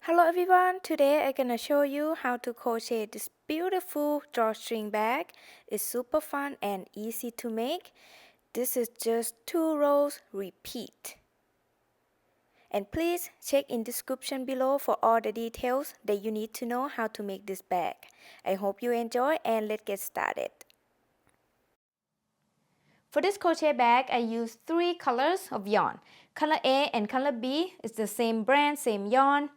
Hello everyone, today I'm gonna show you how to crochet this beautiful drawstring bag. It's super fun and easy to make. This is just 2 rows repeat. And please check in description below for all the details that you need to know how to make this bag. I hope you enjoy and let's get started. For this crochet bag, I use 3 colors of yarn. Color A and color B is the same brand, same yarn.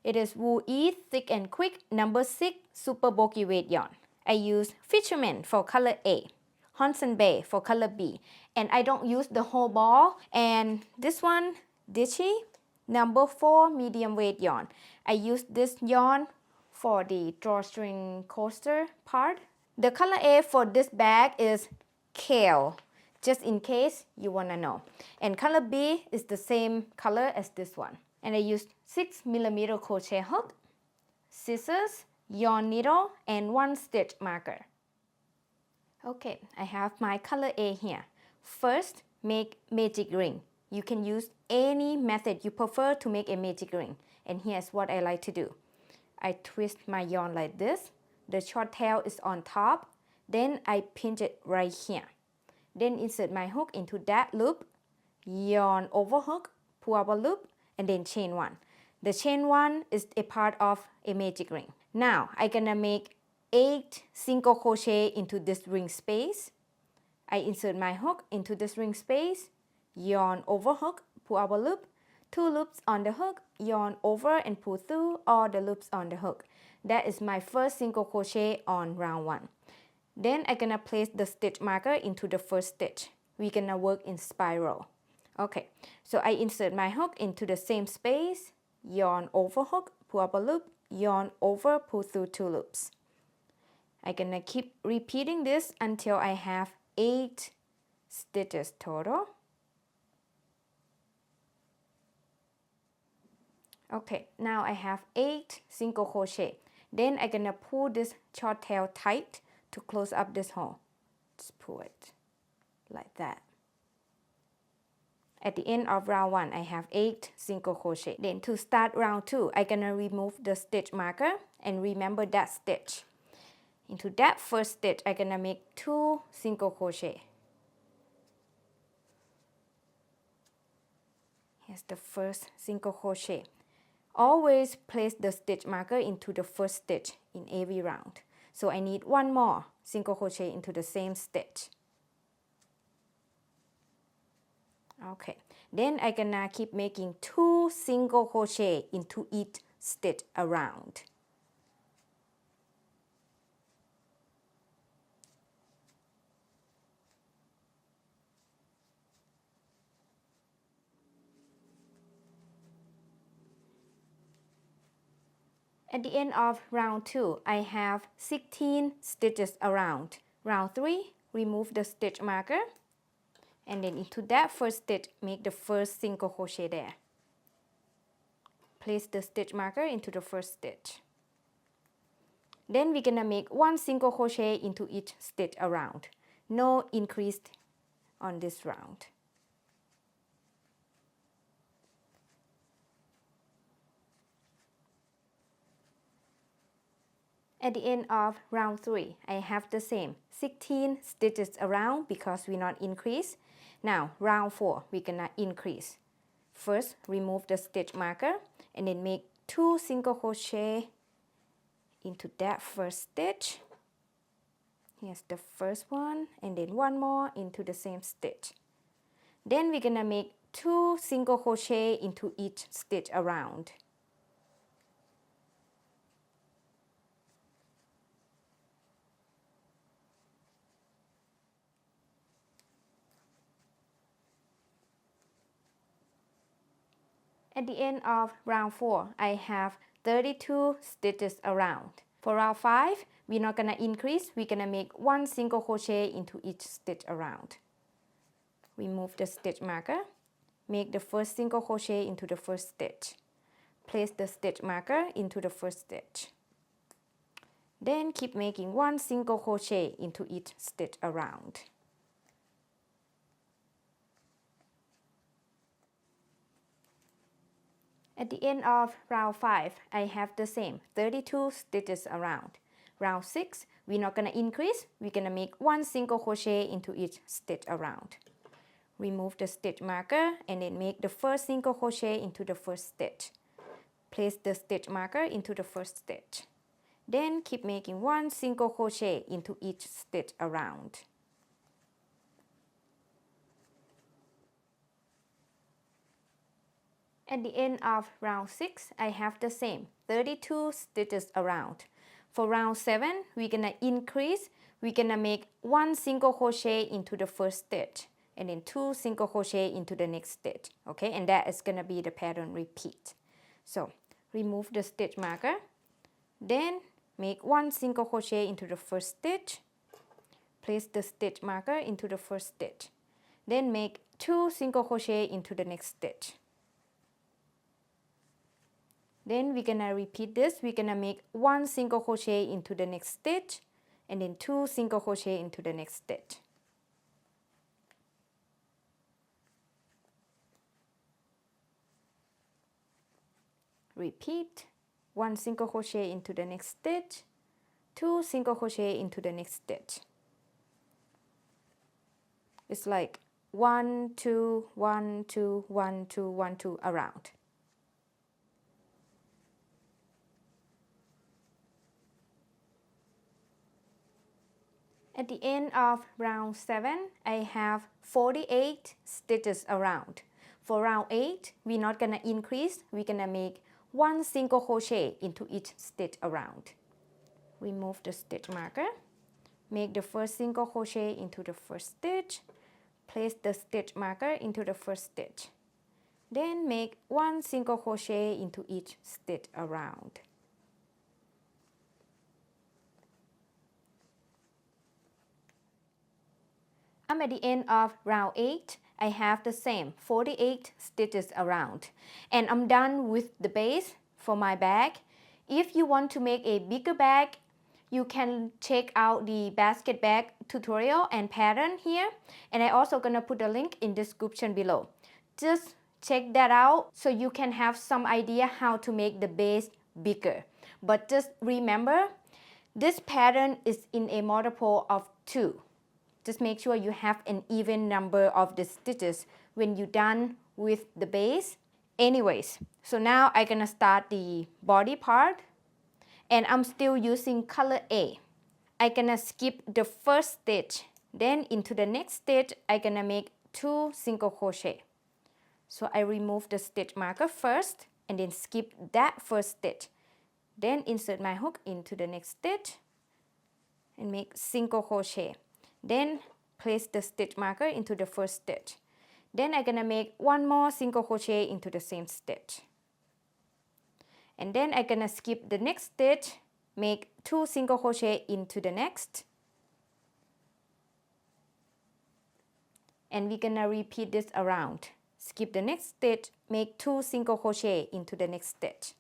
It is Wool Ease Thick and Quick number 6 Super Bulky Weight yarn. I use Fisherman for color A, Hudson Bay for color B, and I don't use the whole ball. And this one, Ditchy, number 4 medium weight yarn. I use this yarn for the drawstring coaster part. The color A for this bag is Kale, just in case you wanna know. And color B is the same color as this one. And I used 6mm crochet hook, scissors, yarn needle, and 1 stitch marker. Okay, I have my color A here. First, make magic ring. You can use any method you prefer to make a magic ring. And here's what I like to do. I twist my yarn like this. The short tail is on top. Then I pinch it right here. Then insert my hook into that loop, yarn over hook, pull up a loop, and then chain 1. The chain 1 is a part of a magic ring. Now I'm gonna make 8 single crochet into this ring space. I insert my hook into this ring space, yarn over hook, pull up a loop, 2 loops on the hook, yarn over and pull through all the loops on the hook. That is my first single crochet on round 1. Then I'm gonna place the stitch marker into the first stitch. We're gonna work in spiral. Okay, so I insert my hook into the same space, yarn over hook, pull up a loop, yarn over, pull through 2 loops. I'm gonna keep repeating this until I have 8 stitches total. Okay, now I have 8 single crochet. Then I'm gonna pull this short tail tight to close up this hole. Just pull it like that. At the end of round 1, I have 8 single crochet. Then to start round 2, I'm gonna remove the stitch marker and remember that stitch. Into that first stitch, I'm gonna make 2 single crochet. Here's the first single crochet. Always place the stitch marker into the first stitch in every round. So I need 1 more single crochet into the same stitch. Okay, then I'm gonna keep making 2 single crochet into each stitch around. At the end of round 2, I have 16 stitches around. Round 3, remove the stitch marker. And then into that first stitch, make the first single crochet there. Place the stitch marker into the first stitch. Then we're gonna make 1 single crochet into each stitch around. No increase on this round. At the end of round 3, I have the same 16 stitches around because we not increase. Now, round 4, we're gonna increase. First, remove the stitch marker and then make 2 single crochet into that first stitch. Here's the first one, and then 1 more into the same stitch. Then we're gonna make 2 single crochet into each stitch around. At the end of round 4, I have 32 stitches around. For round 5, we're not gonna increase, we're gonna make 1 single crochet into each stitch around. Remove the stitch marker, make the first single crochet into the first stitch. Place the stitch marker into the first stitch. Then keep making 1 single crochet into each stitch around. At the end of round 5, I have the same 32 stitches around. Round 6, we're not going to increase, we're going to make one single crochet into each stitch around. Remove the stitch marker and then make the first single crochet into the first stitch. Place the stitch marker into the first stitch. Then keep making one single crochet into each stitch around. At the end of round 6, I have the same 32 stitches around. For round 7, we're gonna increase. We're gonna make one single crochet into the first stitch and then two single crochet into the next stitch. Okay, and that is gonna be the pattern repeat. So remove the stitch marker, then make one single crochet into the first stitch. Place the stitch marker into the first stitch. Then make two single crochet into the next stitch. Then we're gonna repeat this. We're gonna make one single crochet into the next stitch and then two single crochet into the next stitch. Repeat, one single crochet into the next stitch, two single crochet into the next stitch. It's like 1, 2, 1, 2, 1, 2, 1, 2 around. At the end of round 7, I have 48 stitches around. For round 8, we're not gonna increase, we're gonna make one single crochet into each stitch around. Remove the stitch marker, make the first single crochet into the first stitch, place the stitch marker into the first stitch. Then make one single crochet into each stitch around. I'm at the end of round 8. I have the same 48 stitches around. And I'm done with the base for my bag. If you want to make a bigger bag, you can check out the basket bag tutorial and pattern here. And I also gonna put a link in the description below. Just check that out so you can have some idea how to make the base bigger. But just remember, this pattern is in a multiple of 2. Just make sure you have an even number of the stitches when you're done with the base. Anyways, so now I'm gonna start the body part. And I'm still using color A. I'm gonna skip the first stitch. Then into the next stitch, I'm gonna make 2 single crochet. So I remove the stitch marker first and then skip that first stitch. Then insert my hook into the next stitch and make single crochet. Then place the stitch marker into the first stitch. Then I'm gonna make one more single crochet into the same stitch. And then I'm gonna skip the next stitch, make 2 single crochet into the next. And we're gonna repeat this around. Skip the next stitch, make 2 single crochet into the next stitch.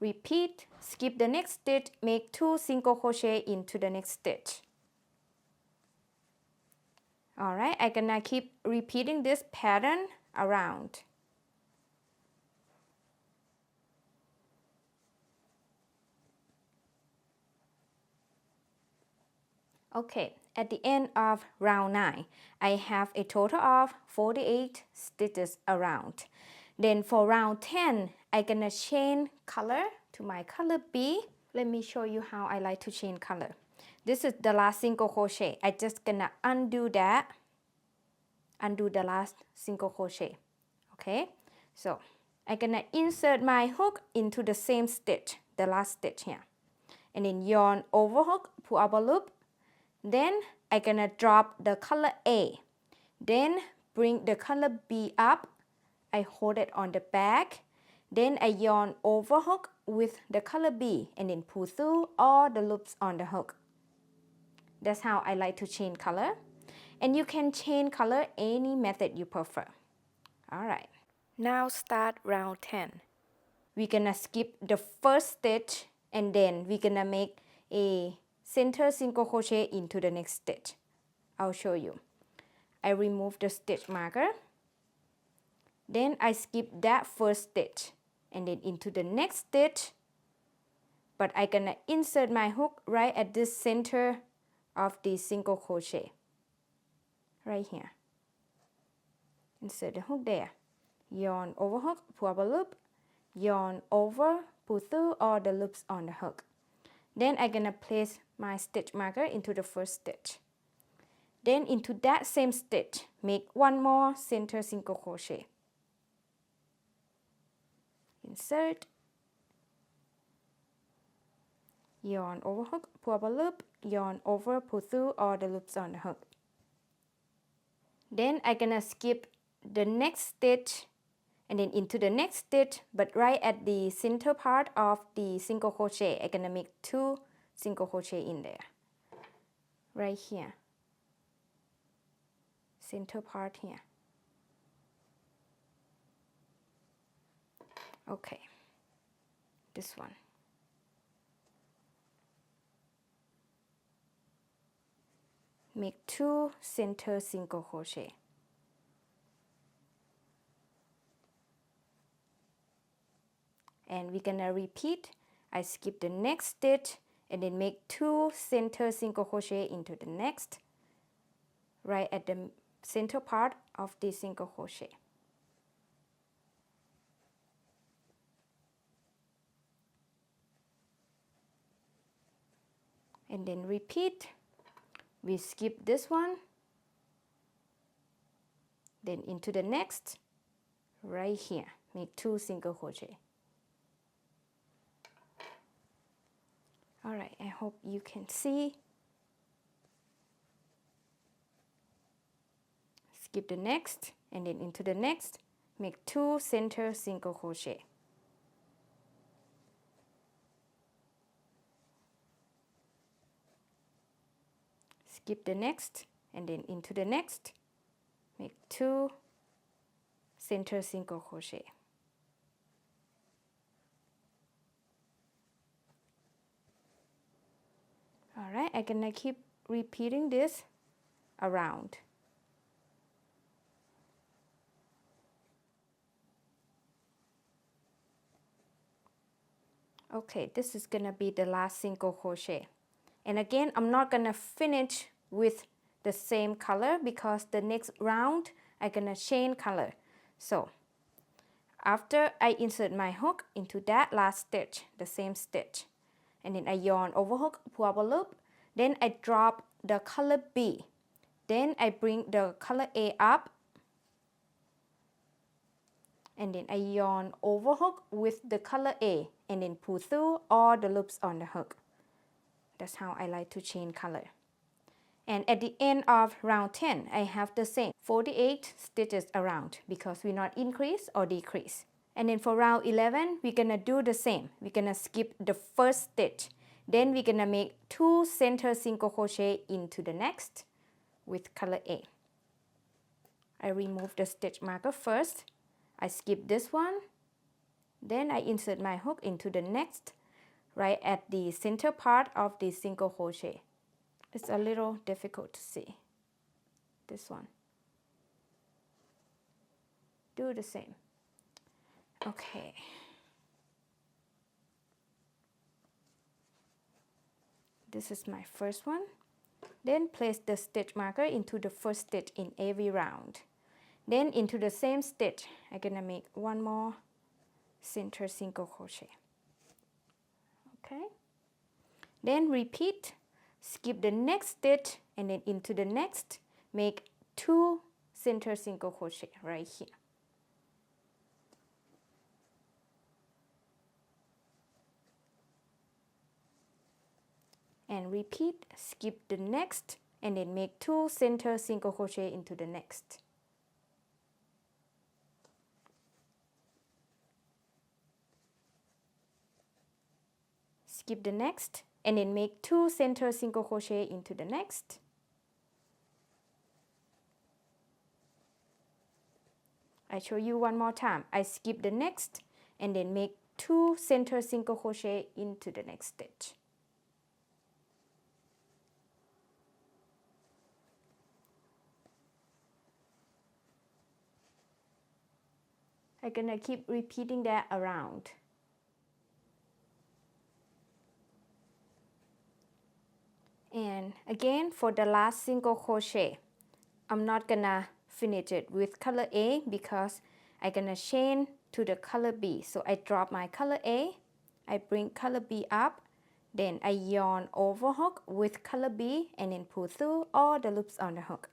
Repeat, skip the next stitch, make 2 single crochet into the next stitch. Alright, I'm gonna keep repeating this pattern around. Okay, at the end of round 9, I have a total of 48 stitches around. Then for round 10, I'm gonna change color to my color B. Let me show you how I like to change color. This is the last single crochet. I just gonna undo that. Undo the last single crochet. Okay, so I'm gonna insert my hook into the same stitch, the last stitch here. And then yarn over hook, pull up a loop. Then I'm gonna drop the color A. Then bring the color B up. I hold it on the back. Then I yarn over hook with the color B and then pull through all the loops on the hook. That's how I like to change color. And you can change color any method you prefer. Alright, now start round 10. We're gonna skip the first stitch and then we're gonna make a center single crochet into the next stitch. I'll show you. I remove the stitch marker, Then I skip that first stitch and then into the next stitch, but I'm gonna insert my hook right at this center of the single crochet, right here. Insert the hook there, yarn over hook, pull up a loop, yarn over, pull through all the loops on the hook. Then I'm gonna place my stitch marker into the first stitch. Then into that same stitch, make one more center single crochet. Insert, yarn over hook, pull up a loop, yarn over, pull through all the loops on the hook. Then I'm gonna skip the next stitch and then into the next stitch, but right at the center part of the single crochet, I'm gonna make 2 single crochet in there, right here, center part here. Okay, this one. Make 2 center single crochet. And we're gonna repeat. I skip the next stitch and then make 2 center single crochet into the next, right at the center part of the single crochet. And then repeat. We skip this one, then into the next, right here, make 2 single crochet. Alright, I hope you can see. Skip the next, and then into the next, make 2 center single crochet. Skip the next, and then into the next, make 2 center single crochet. Alright, I'm gonna keep repeating this around. Okay, this is gonna be the last single crochet. And again, I'm not gonna finish with the same color because the next round I'm gonna change color. So after I insert my hook into that last stitch, the same stitch, and then I yarn over hook, pull up a loop, then I drop the color B, then I bring the color A up, and then I yarn over hook with the color A and then pull through all the loops on the hook. That's how I like to change color. And at the end of round 10, I have the same 48 stitches around because we not increase or decrease. And then for round 11, we're gonna do the same. We're gonna skip the first stitch. Then we're gonna make 2 center single crochet into the next with color A. I remove the stitch marker first. I skip this one. Then I insert my hook into the next, right at the center part of the single crochet. It's a little difficult to see. This one. Do the same. Okay. This is my first one. Then place the stitch marker into the first stitch in every round. Then into the same stitch, I'm gonna make one more center single crochet. Okay. Then repeat. Skip the next stitch and then into the next, make 2 center single crochet right here. And repeat, skip the next and then make 2 center single crochet into the next. Skip the next and then make 2 center single crochet into the next. I show you one more time. I skip the next and then make 2 center single crochet into the next stitch. I'm gonna keep repeating that around. And again, for the last single crochet, I'm not gonna finish it with color A because I'm gonna chain to the color B. So I drop my color A, I bring color B up, then I yarn over hook with color B and then pull through all the loops on the hook.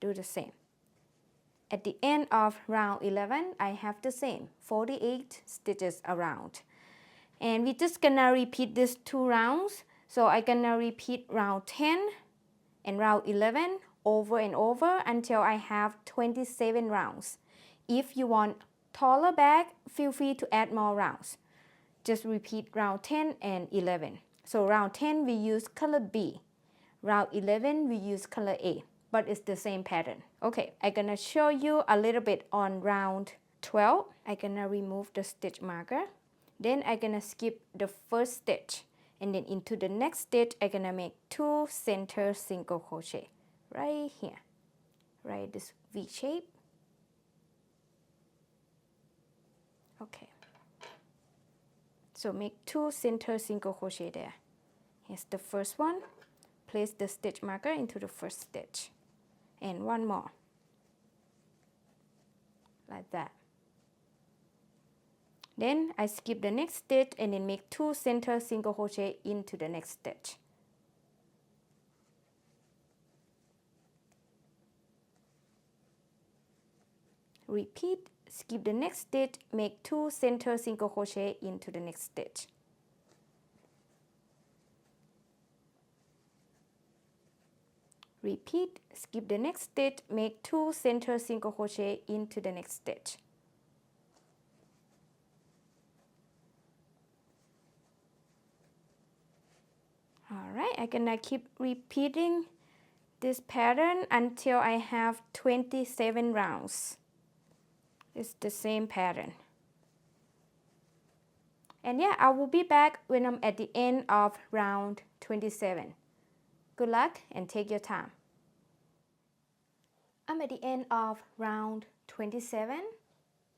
Do the same. At the end of round 11, I have the same 48 stitches around. And we're just gonna repeat these 2 rounds. So I'm gonna repeat round 10 and round 11 over and over until I have 27 rounds. If you want taller bag, feel free to add more rounds. Just repeat round 10 and 11. So round 10 we use color B. Round 11 we use color A, but it's the same pattern. Okay, I'm gonna show you a little bit on round 12. I'm gonna remove the stitch marker. Then I'm gonna skip the first stitch. And then into the next stitch, I'm gonna make 2 center single crochet right here, right this V shape. Okay, so make 2 center single crochet there. Here's the first one. Place the stitch marker into the first stitch, and one more, like that. Then I skip the next stitch and then make 2 center single crochet into the next stitch. Repeat, skip the next stitch, make 2 center single crochet into the next stitch. Repeat, skip the next stitch, make 2 center single crochet into the next stitch. Alright, I'm gonna keep repeating this pattern until I have 27 rounds. It's the same pattern. And yeah, I will be back when I'm at the end of round 27. Good luck and take your time. I'm at the end of round 27.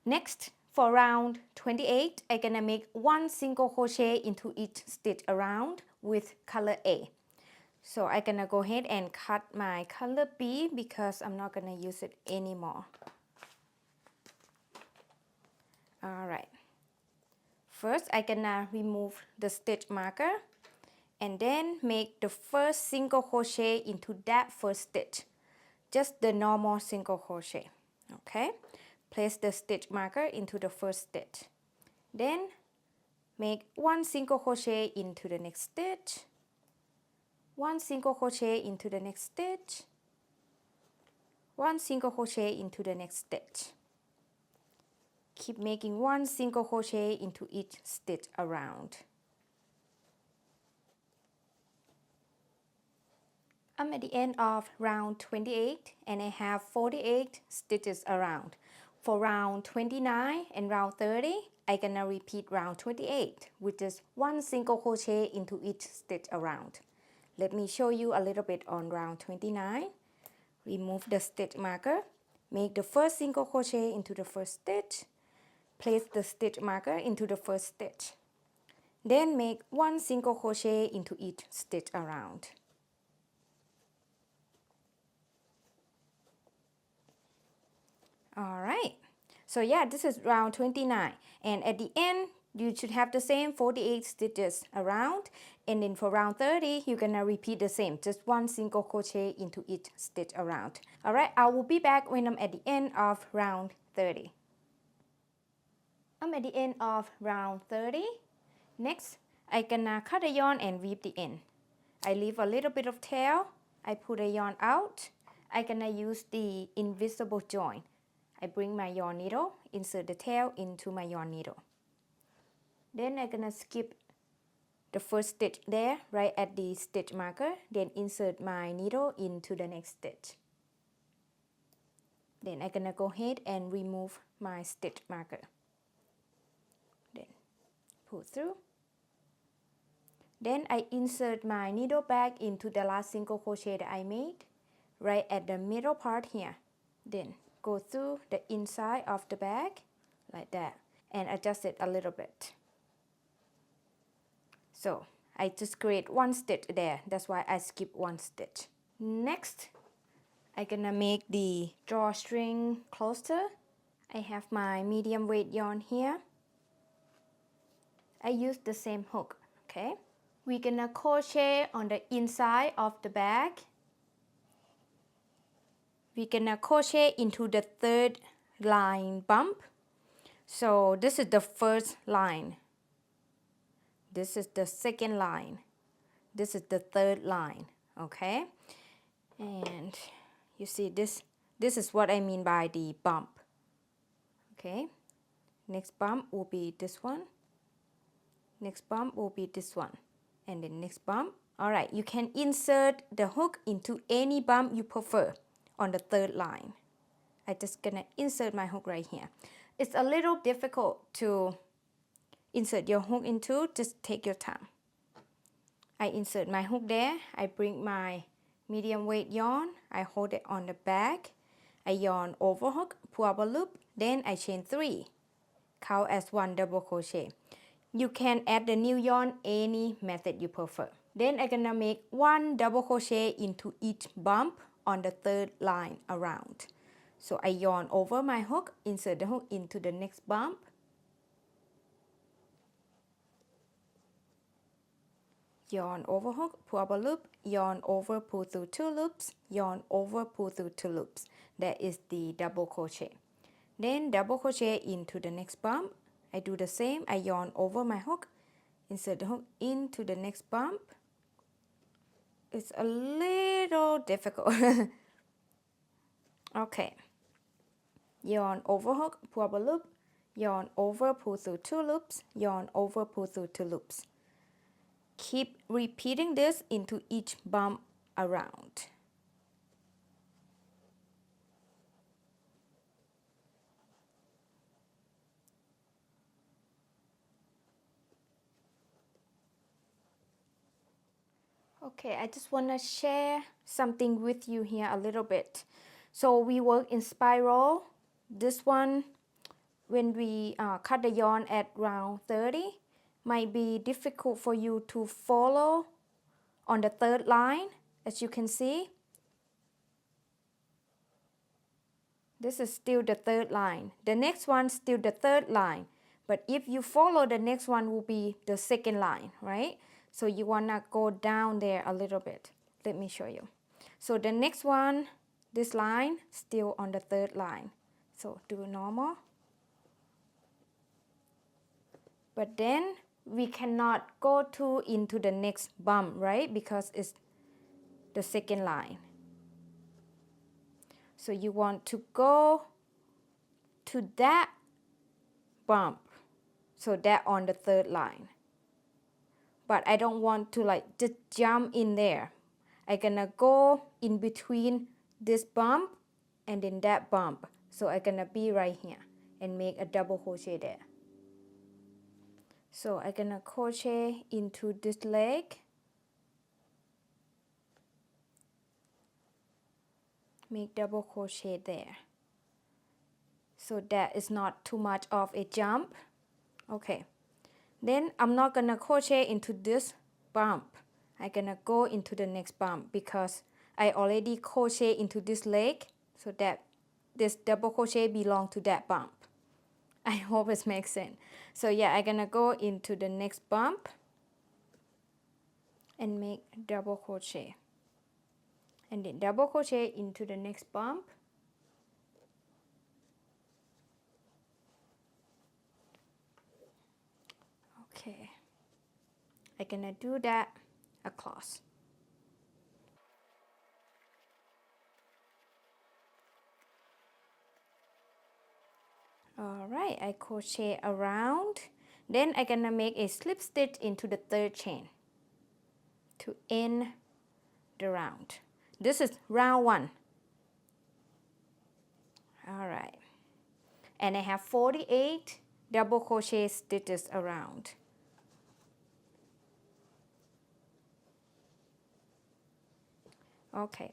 Next, for round 28, I'm gonna make 1 single crochet into each stitch around with color A. So I'm gonna go ahead and cut my color B because I'm not gonna use it anymore. Alright. First, I'm gonna remove the stitch marker and then make the first single crochet into that first stitch. Just the normal single crochet. Okay? Place the stitch marker into the first stitch. Then make 1 single crochet into the next stitch, 1 single crochet into the next stitch, 1 single crochet into the next stitch. Keep making 1 single crochet into each stitch around. I'm at the end of round 28 and I have 48 stitches around. For round 29 and round 30, I'm gonna repeat round 28, which is 1 single crochet into each stitch around. Let me show you a little bit on round 29. Remove the stitch marker, make the first single crochet into the first stitch, place the stitch marker into the first stitch. Then make 1 single crochet into each stitch around. Alright, so yeah, this is round 29, and at the end you should have the same 48 stitches around, and then for round 30 you're gonna repeat the same, just 1 single crochet into each stitch around. Alright, I will be back when I'm at the end of round 30. I'm at the end of round 30. Next, I'm gonna cut a yarn and weave the end. I leave a little bit of tail, I pull the yarn out. I'm gonna use the invisible join. I bring my yarn needle, insert the tail into my yarn needle. Then I'm gonna skip the first stitch there, right at the stitch marker, then insert my needle into the next stitch. Then I'm gonna go ahead and remove my stitch marker. Then pull through. Then I insert my needle back into the last single crochet that I made, right at the middle part here. Then go through the inside of the bag like that, and adjust it a little bit. So I just create one stitch there, that's why I skip one stitch. Next, I'm gonna make the drawstring closer. I have my medium weight yarn here. I use the same hook, okay? We're gonna crochet on the inside of the bag. We're gonna crochet into the third line bump. So this is the first line. This is the second line. This is the third line, okay? And you see this is what I mean by the bump, okay? Next bump will be this one. Next bump will be this one. And the next bump. All right, you can insert the hook into any bump you prefer on the third line. I'm just gonna insert my hook right here. It's a little difficult to insert your hook into, just take your time. I insert my hook there, I bring my medium weight yarn, I hold it on the back, I yarn over hook, pull up a loop, then I chain 3, count as 1 double crochet. You can add the new yarn any method you prefer. Then I'm gonna make 1 double crochet into each bump on the third line around. So I yarn over my hook, insert the hook into the next bump. Yarn over hook, pull up a loop, yarn over, pull through 2 loops, yarn over, pull through 2 loops. That is the double crochet. Then double crochet into the next bump. I do the same, I yarn over my hook, insert the hook into the next bump. It's a little difficult. Okay. Yarn over hook, pull up a loop, yarn over, pull through 2 loops, yarn over, pull through 2 loops. Keep repeating this into each bump around. Okay, I just want to share something with you here a little bit. So we work in spiral. This one, when we cut the yarn at round 30, might be difficult for you to follow on the third line, as you can see. This is still the third line. The next one still the third line. But if you follow, the next one will be the second line, right? So you want to go down there a little bit. Let me show you. So the next one, this line, still on the third line. So do normal. But then we cannot go into the next bump, right? Because it's the second line. So you want to go to that bump. So that on the third line. But I don't want to like just jump in there. I'm gonna go in between this bump and then that bump. So I'm gonna be right here and make a double crochet there. So I'm gonna crochet into this leg. Make double crochet there. So that is not too much of a jump. Okay. Then I'm not gonna crochet into this bump. I'm gonna go into the next bump because I already crochet into this leg, so that this double crochet belongs to that bump. I hope it makes sense. So yeah, I'm gonna go into the next bump and make double crochet. And then double crochet into the next bump. Okay, I'm gonna do that across. Alright, I crochet around. Then I'm gonna make a slip stitch into the third chain to end the round. This is round 1. Alright, and I have 48 double crochet stitches around. Okay,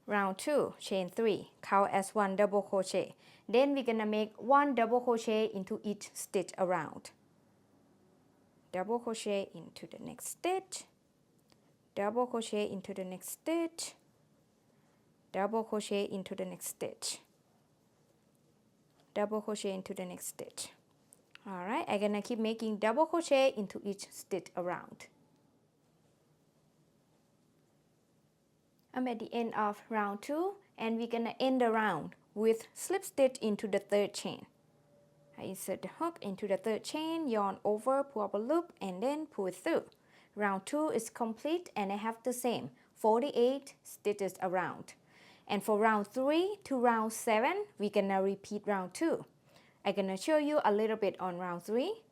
round 2, chain 3, count as 1 double crochet. Then we're gonna make 1 double crochet into each stitch around. Double crochet into the next stitch, double crochet into the next stitch, double crochet into the next stitch, double crochet into the next stitch. Alright, I'm gonna keep making double crochet into each stitch around. I'm at the end of round 2 and we're gonna end the round with slip stitch into the 3rd chain. I insert the hook into the 3rd chain, yarn over, pull up a loop and then pull it through. Round 2 is complete and I have the same 48 stitches around. And for round 3 to round 7, we're gonna repeat round 2. I'm gonna show you a little bit on round 3.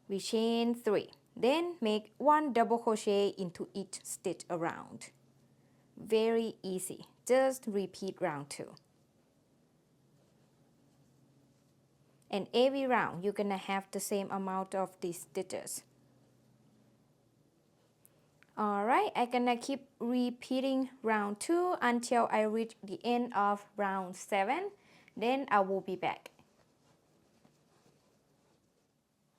We chain 3, then make 1 double crochet into each stitch around. Very easy, just repeat round 2. And every round you're gonna have the same amount of these stitches. Alright, I'm gonna keep repeating round 2 until I reach the end of round 7. Then I will be back.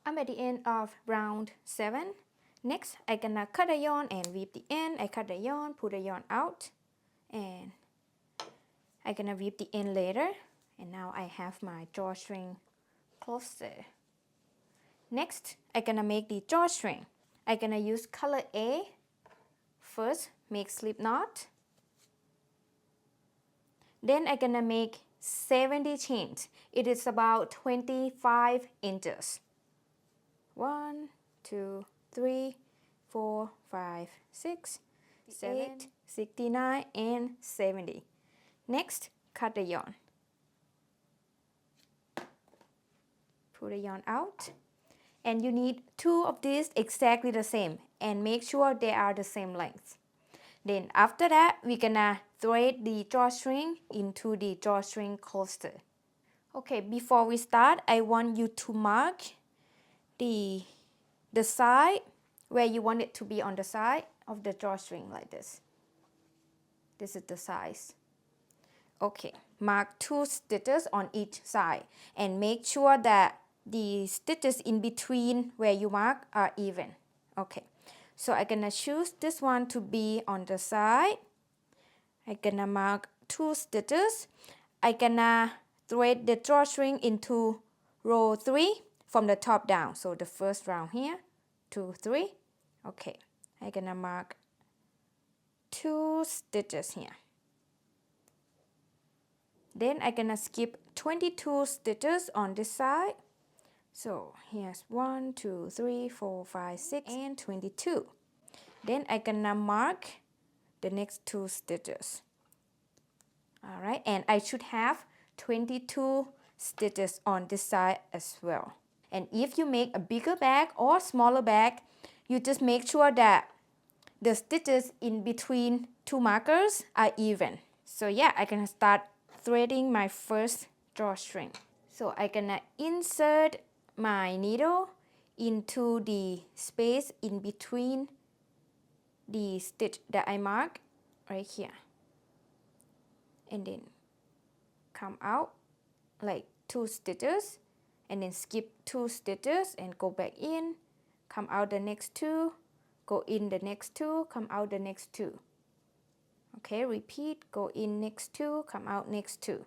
I'm at the end of round 7. Next, I'm gonna cut the yarn and weave the end. I cut the yarn, pull the yarn out, and I'm gonna weave the end later. And now I have my drawstring closer. Next, I'm gonna make the drawstring. I'm gonna use color A. First, make slip knot. Then I'm gonna make 70 chains. It is about 25 inches. 1, 2, 3, 4, 5, 6, 7, 69, and 70. Next, cut the yarn. Pull the yarn out. And you need 2 of these exactly the same and make sure they are the same length. Then after that, we're gonna thread the drawstring into the drawstring cluster. Okay, before we start, I want you to mark the side where you want it to be on the side of the drawstring like this. This is the size. Okay, mark 2 stitches on each side and make sure that the stitches in between where you mark are even. Okay, so I'm gonna choose this one to be on the side. I'm gonna mark 2 stitches. I'm gonna thread the drawstring into row 3 from the top down. So the first round here, 2, 3. Okay, I'm gonna mark 2 stitches here. Then I'm gonna skip 22 stitches on this side. So here's 1, 2, 3, 4, 5, 6, and 22. Then I'm gonna mark the next 2 stitches. Alright, and I should have 22 stitches on this side as well. And if you make a bigger bag or smaller bag, you just make sure that the stitches in between 2 markers are even. So yeah, I'm gonna start threading my first drawstring. So I'm gonna insert my needle into the space in between the stitch that I marked right here. And then come out like 2 stitches and then skip 2 stitches and go back in, come out the next 2, go in the next 2, come out the next 2. Okay, repeat, go in next 2, come out next 2.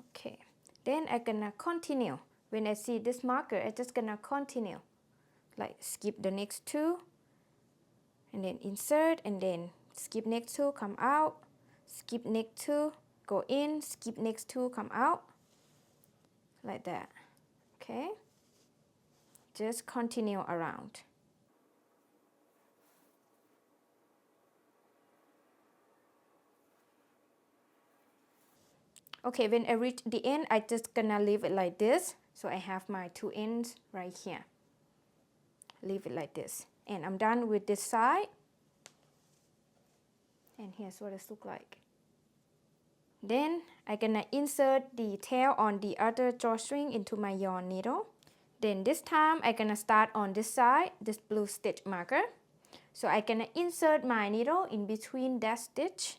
Okay, then I'm gonna continue. When I see this marker, I'm just gonna continue. Like skip the next 2, and then insert, and then skip next 2, come out, skip next 2, go in, skip next 2, come out. Like that. Okay? Just continue around. Okay, when I reach the end, I just gonna leave it like this. So I have my 2 ends right here. Leave it like this. And I'm done with this side. And here's what it looks like. Then I'm gonna insert the tail on the other drawstring into my yarn needle. Then this time I'm gonna start on this side, this blue stitch marker. So I'm gonna insert my needle in between that stitch,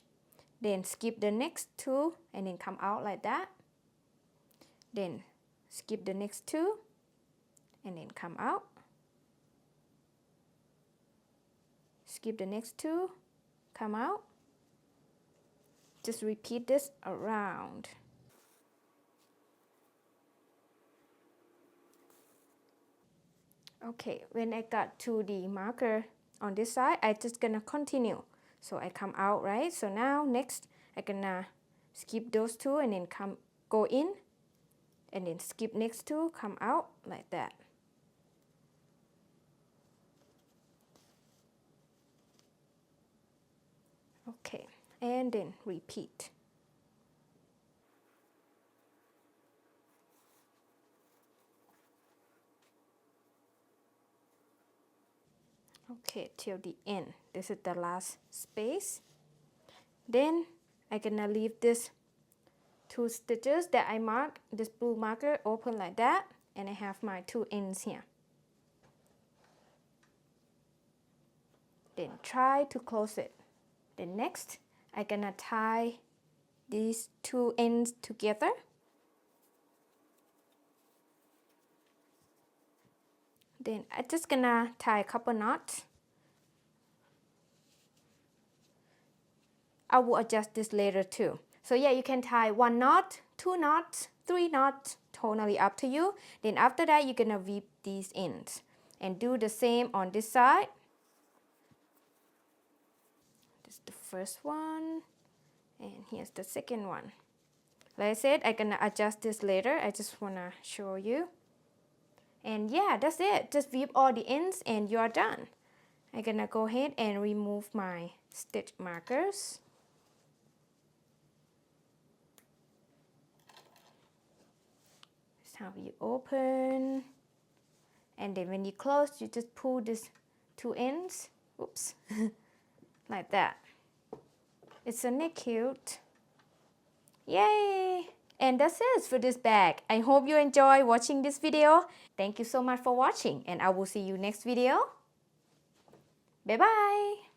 then skip the next two and then come out like that. Then skip the next two and then come out. Skip the next two, come out. Just repeat this around. Okay, when I got to the marker on this side, I just gonna continue. So I come out, right? So now next I gonna skip those two and then go in and then skip next two, come out like that. Okay, and then repeat. Okay, till the end. This is the last space. Then I'm gonna leave this two stitches that I marked, this blue marker open like that, and I have my two ends here. Then try to close it. Then next, I'm gonna tie these two ends together. Then I'm just gonna tie a couple knots. I will adjust this later too. So yeah, you can tie 1 knot, 2 knots, 3 knots, totally up to you. Then after that, you're gonna weave these ends and do the same on this side. This is the first one, and here's the second one. Like I said, I'm gonna adjust this later. I just wanna show you. And yeah, that's it. Just weave all the ends and you're done. I'm gonna go ahead and remove my stitch markers. That's how you open. And then when you close, you just pull these two ends. Oops. Like that. Isn't it cute? Yay! And that's it for this bag. I hope you enjoy watching this video. Thank you so much for watching, and I will see you next video. Bye bye!